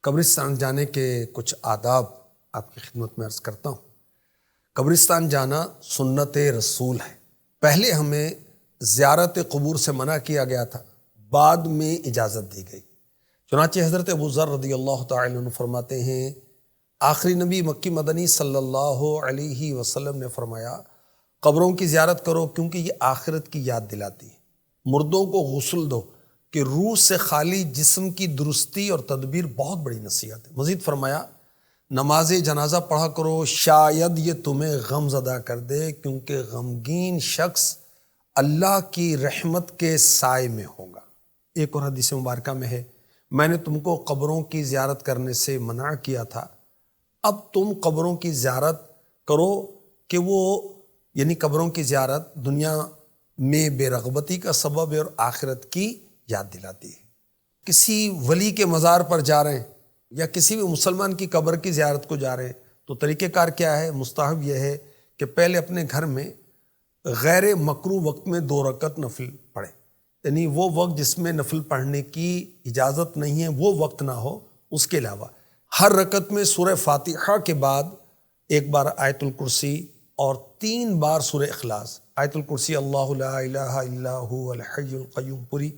قبرستان جانے کے کچھ آداب آپ کی خدمت میں عرض کرتا ہوں۔ قبرستان جانا سنت رسول ہے۔ پہلے ہمیں زیارت قبور سے منع کیا گیا تھا، بعد میں اجازت دی گئی۔ چنانچہ حضرت ابو ذر رضی اللہ تعالی عنہ فرماتے ہیں، آخری نبی مکی مدنی صلی اللہ علیہ وسلم نے فرمایا، قبروں کی زیارت کرو کیونکہ یہ آخرت کی یاد دلاتی ہے۔ مردوں کو غسل دو کہ روح سے خالی جسم کی درستی اور تدبیر بہت بڑی نصیحت ہے۔ مزید فرمایا، نماز جنازہ پڑھا کرو، شاید یہ تمہیں غم زدہ کر دے کیونکہ غمگین شخص اللہ کی رحمت کے سائے میں ہوگا۔ ایک اور حدیث مبارکہ میں ہے، میں نے تم کو قبروں کی زیارت کرنے سے منع کیا تھا، اب تم قبروں کی زیارت کرو کہ وہ یعنی قبروں کی زیارت دنیا میں بے رغبتی کا سبب ہے اور آخرت کی یاد دلاتی ہے۔ کسی ولی کے مزار پر جا رہے ہیں یا کسی بھی مسلمان کی قبر کی زیارت کو جا رہے ہیں تو طریقہ کار کیا ہے؟ مستحب یہ ہے کہ پہلے اپنے گھر میں غیر مکروہ وقت میں 2 رکعت نفل پڑھے، یعنی وہ وقت جس میں نفل پڑھنے کی اجازت نہیں ہے وہ وقت نہ ہو، اس کے علاوہ ہر رکعت میں سورہ فاتحہ کے بعد 1 بار آیت الکرسی اور 3 بار سورہ اخلاص۔ آیت الکرسی اللہ لا الہ الا هو الحی القیوم پوری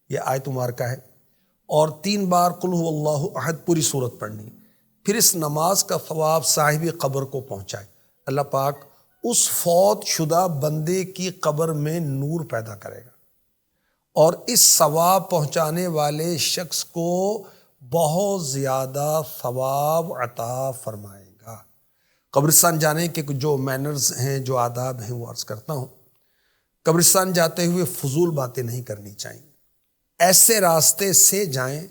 یہ آیت مبارکہ ہے، اور 3 بار قل هو اللہ احد پوری صورت پڑھنی۔ پھر اس نماز کا ثواب صاحب قبر کو پہنچائے، اللہ پاک اس فوت شدہ بندے کی قبر میں نور پیدا کرے گا اور اس ثواب پہنچانے والے شخص کو بہت زیادہ ثواب عطا فرمائے گا۔ قبرستان جانے کے جو مینرز ہیں، جو آداب ہیں، وہ عرض کرتا ہوں۔ قبرستان جاتے ہوئے فضول باتیں نہیں کرنی چاہیے۔ ایسے راستے سے جائیں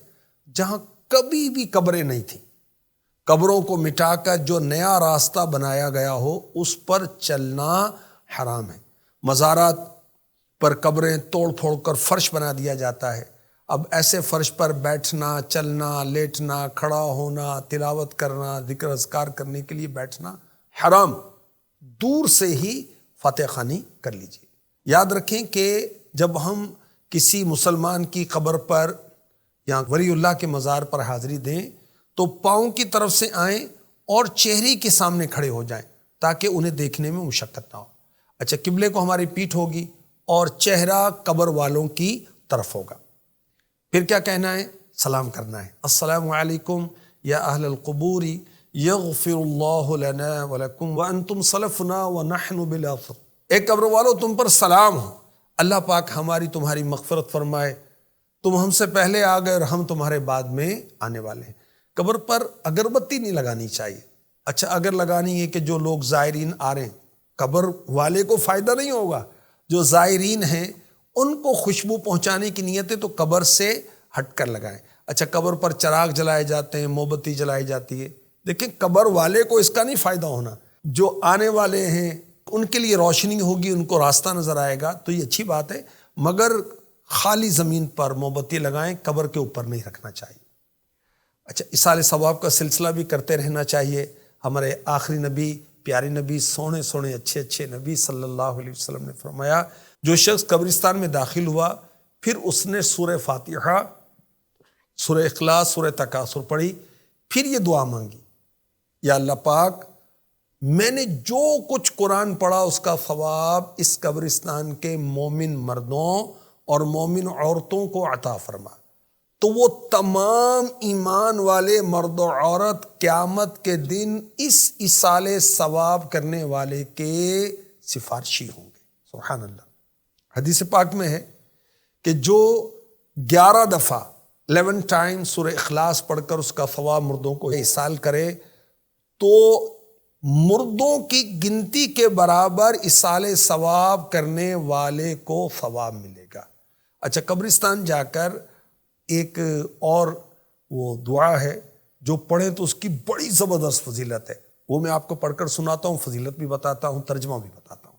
جہاں کبھی بھی قبریں نہیں تھیں۔ قبروں کو مٹا کر جو نیا راستہ بنایا گیا ہو اس پر چلنا حرام ہے۔ مزارات پر قبریں توڑ پھوڑ کر فرش بنا دیا جاتا ہے، اب ایسے فرش پر بیٹھنا، چلنا، لیٹنا، کھڑا ہونا، تلاوت کرنا، ذکر اذکار کرنے کے لیے بیٹھنا حرام۔ دور سے ہی فاتحہ خوانی کر لیجیے۔ یاد رکھیں کہ جب ہم کسی مسلمان کی قبر پر یا ولی اللہ کے مزار پر حاضری دیں تو پاؤں کی طرف سے آئیں اور چہرے کے سامنے کھڑے ہو جائیں تاکہ انہیں دیکھنے میں مشقت نہ ہو۔ اچھا، قبلے کو ہماری پیٹھ ہوگی اور چہرہ قبر والوں کی طرف ہوگا۔ پھر کیا کہنا ہے؟ سلام کرنا ہے، السلام علیکم یا اہل القبور یغفر اللہ لنا ولکم وانتم سلفنا ونحن بالاثر۔ اے قبر والو، تم پر سلام ہو، اللہ پاک ہماری تمہاری مغفرت فرمائے، تم ہم سے پہلے آ گئے اور ہم تمہارے بعد میں آنے والے ہیں۔ قبر پر اگربتی نہیں لگانی چاہیے۔ اچھا، اگر لگانی ہے کہ جو لوگ زائرین آ رہے ہیں، قبر والے کو فائدہ نہیں ہوگا، جو زائرین ہیں ان کو خوشبو پہنچانے کی نیت ہے تو قبر سے ہٹ کر لگائیں۔ اچھا، قبر پر چراغ جلائے جاتے ہیں، موم بتی جلائی جاتی ہے، دیکھیں قبر والے کو اس کا نہیں فائدہ ہونا، جو آنے والے ہیں ان کے لیے روشنی ہوگی، ان کو راستہ نظر آئے گا تو یہ اچھی بات ہے، مگر خالی زمین پر موم بتی لگائیں، قبر کے اوپر نہیں رکھنا چاہیے۔ اچھا، اصال ثواب کا سلسلہ بھی کرتے رہنا چاہیے۔ ہمارے آخری نبی، پیارے نبی، سونے سونے اچھے اچھے نبی صلی اللہ علیہ وسلم نے فرمایا، جو شخص قبرستان میں داخل ہوا پھر اس نے سورہ فاتحہ، سورہ اخلاص، سورہ تکاثر پڑھی، پھر یہ دعا مانگی، یا اللہ پاک میں نے جو کچھ قرآن پڑھا اس کا ثواب اس قبرستان کے مومن مردوں اور مومن عورتوں کو عطا فرما، تو وہ تمام ایمان والے مرد و عورت قیامت کے دن اس ایصال ثواب کرنے والے کے سفارشی ہوں گے۔ سبحان اللہ۔ حدیث پاک میں ہے کہ جو 11 دفعہ 11 ٹائم سورہ اخلاص پڑھ کر اس کا ثواب مردوں کو ایصال کرے تو مردوں کی گنتی کے برابر ایصال ثواب کرنے والے کو ثواب ملے گا۔ اچھا، قبرستان جا کر ایک اور وہ دعا ہے جو پڑھیں تو اس کی بڑی زبردست فضیلت ہے، وہ میں آپ کو پڑھ کر سناتا ہوں، فضیلت بھی بتاتا ہوں، ترجمہ بھی بتاتا ہوں۔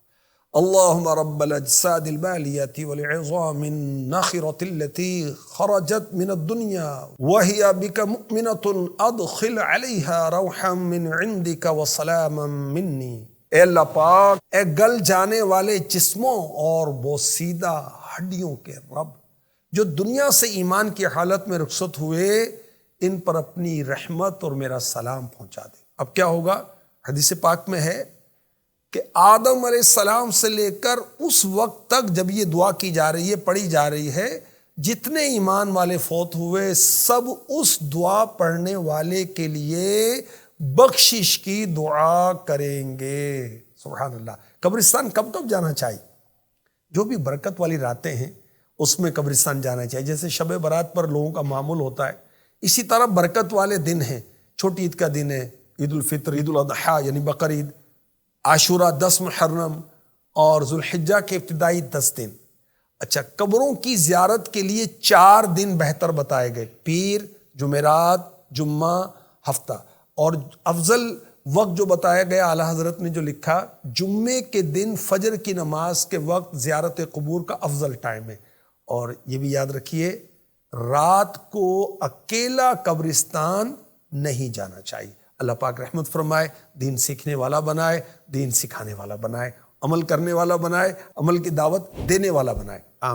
اللہم رب الاجساد البالیۃ والعظام الناخرۃ التي خرجت من الدنیا وهي بك مؤمنة ادخل عليها روحا من عندك وسلاما مني۔ اے اللہ پاک، اے گل جانے والے جسموں اور بوسیدہ ہڈیوں کے رب، جو دنیا سے ایمان کی حالت میں رخصت ہوئے، ان پر اپنی رحمت اور میرا سلام پہنچا دے۔ اب کیا ہوگا؟ حدیث پاک میں ہے کہ آدم علیہ السلام سے لے کر اس وقت تک جب یہ دعا کی جا رہی ہے، پڑھی جا رہی ہے، جتنے ایمان والے فوت ہوئے سب اس دعا پڑھنے والے کے لیے بخشش کی دعا کریں گے۔ سبحان اللہ۔ قبرستان کب کب جانا چاہیے؟ جو بھی برکت والی راتیں ہیں اس میں قبرستان جانا چاہیے۔ جیسے شب برات پر لوگوں کا معمول ہوتا ہے، اسی طرح برکت والے دن ہیں۔ چھوٹی عید کا دن ہے، عید الفطر، عید الاضحیٰ یعنی بقر عید، عاشورہ 10 محرم اور ذوالحجہ کے ابتدائی 10 دن۔ اچھا، قبروں کی زیارت کے لیے 4 دن بہتر بتائے گئے: پیر، جمعرات، جمعہ، ہفتہ۔ اور افضل وقت جو بتایا گیا، اعلیٰ حضرت نے جو لکھا، جمعے کے دن فجر کی نماز کے وقت زیارت قبور کا افضل ٹائم ہے۔ اور یہ بھی یاد رکھیے، رات کو اکیلا قبرستان نہیں جانا چاہیے۔ اللہ پاک رحمت فرمائے، دین سیکھنے والا بنائے، دین سکھانے والا بنائے، عمل کرنے والا بنائے، عمل کی دعوت دینے والا بنائے۔